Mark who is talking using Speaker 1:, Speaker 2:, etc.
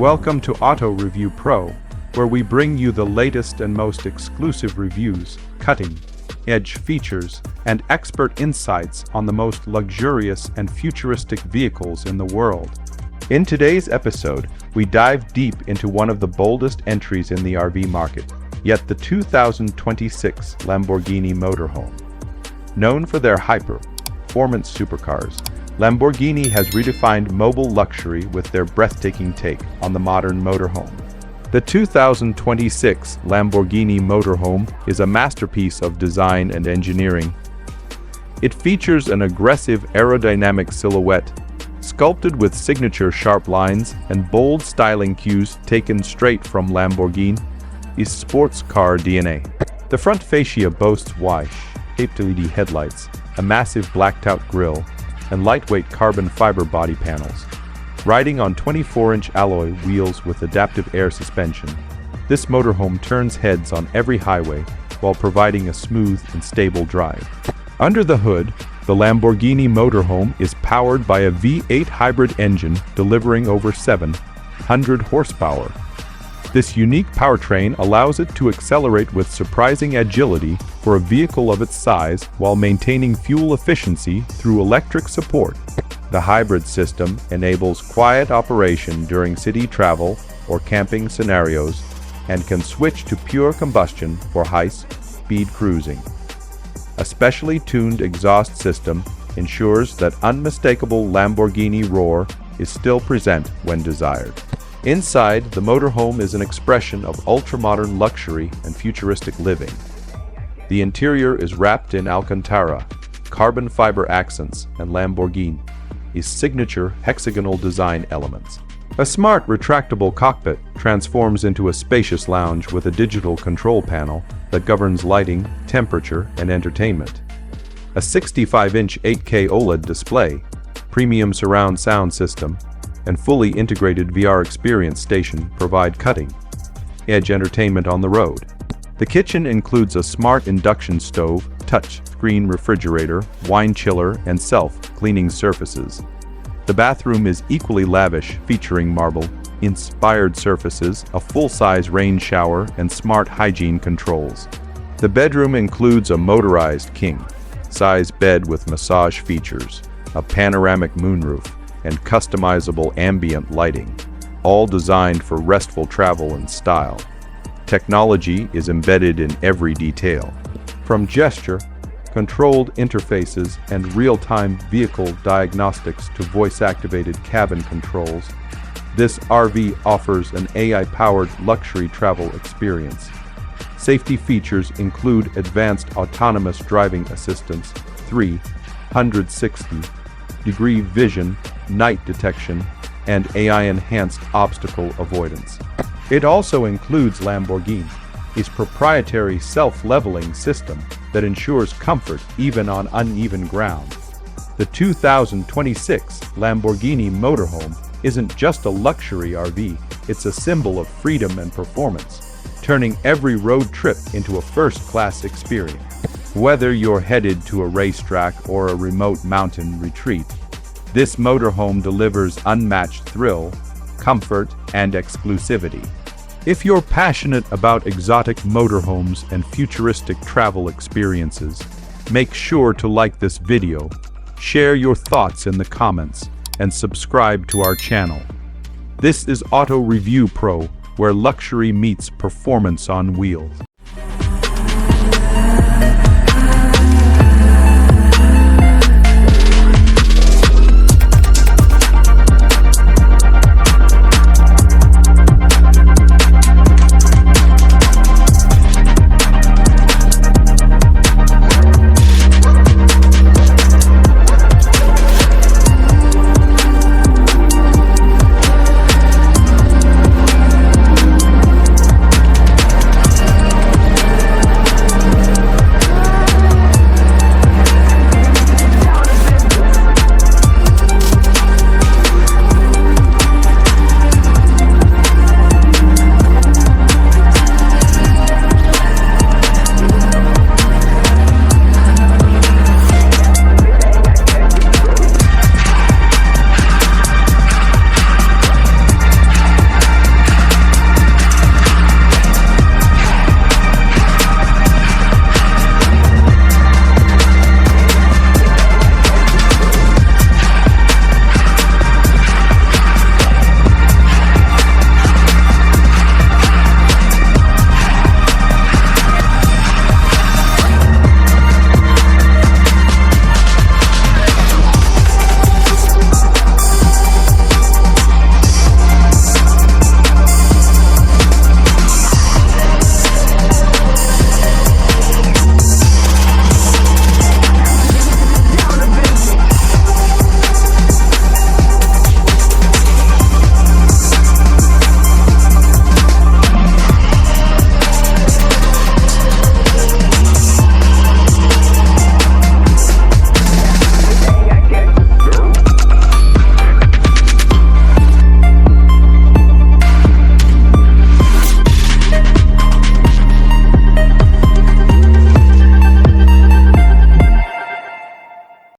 Speaker 1: Welcome to Auto Review Pro, where we bring you the latest and most exclusive reviews, cutting-edge features, and expert insights on the most luxurious and futuristic vehicles in the world. In today's episode, we dive deep into one of the boldest entries in the RV market, yet the 2026 Lamborghini Motorhome. Known for their hyper-performance supercars, Lamborghini has redefined mobile luxury with their breathtaking take on the modern motorhome. The 2026 Lamborghini Motorhome is a masterpiece of design and engineering. It features an aggressive aerodynamic silhouette, sculpted with signature sharp lines and bold styling cues taken straight from Lamborghini's sports car DNA. The front fascia boasts wide-shaped LED headlights, a massive blacked-out grille, and lightweight carbon fiber body panels. Riding on 24-inch alloy wheels with adaptive air suspension, this motorhome turns heads on every highway while providing a smooth and stable drive. Under the hood, the Lamborghini Motorhome is powered by a V8 hybrid engine delivering over 700 horsepower. This unique powertrain allows it to accelerate with surprising agility for a vehicle of its size while maintaining fuel efficiency through electric support. The hybrid system enables quiet operation during city travel or camping scenarios and can switch to pure combustion for high-speed cruising. A specially tuned exhaust system ensures that unmistakable Lamborghini roar is still present when desired. Inside, the motorhome is an expression of ultra-modern luxury and futuristic living. The interior is wrapped in Alcantara, carbon fiber accents, and Lamborghini's signature hexagonal design elements. A smart retractable cockpit transforms into a spacious lounge with a digital control panel that governs lighting, temperature, and entertainment. A 65-inch 8K OLED display, premium surround sound system, and fully integrated VR experience station provide cutting-edge entertainment on the road. The kitchen includes a smart induction stove, touch-screen refrigerator, wine chiller, and self-cleaning surfaces. The bathroom is equally lavish, featuring marble-inspired surfaces, a full-size rain shower, and smart hygiene controls. The bedroom includes a motorized king-size bed with massage features, a panoramic moonroof, and customizable ambient lighting, all designed for restful travel and style. Technology is embedded in every detail, from gesture-controlled interfaces and real-time vehicle diagnostics to voice-activated cabin controls. This RV offers an AI-powered luxury travel experience. Safety features include advanced autonomous driving assistance, 360-degree vision, night detection, and AI-enhanced obstacle avoidance. It also includes Lamborghini's proprietary self-leveling system that ensures comfort even on uneven ground. The 2026 Lamborghini Motorhome isn't just a luxury RV, it's a symbol of freedom and performance, turning every road trip into a first-class experience. Whether you're headed to a racetrack or a remote mountain retreat, this motorhome delivers unmatched thrill, comfort, and exclusivity. If you're passionate about exotic motorhomes and futuristic travel experiences, make sure to like this video, share your thoughts in the comments, and subscribe to our channel. This is Auto Review Pro, where luxury meets performance on wheels.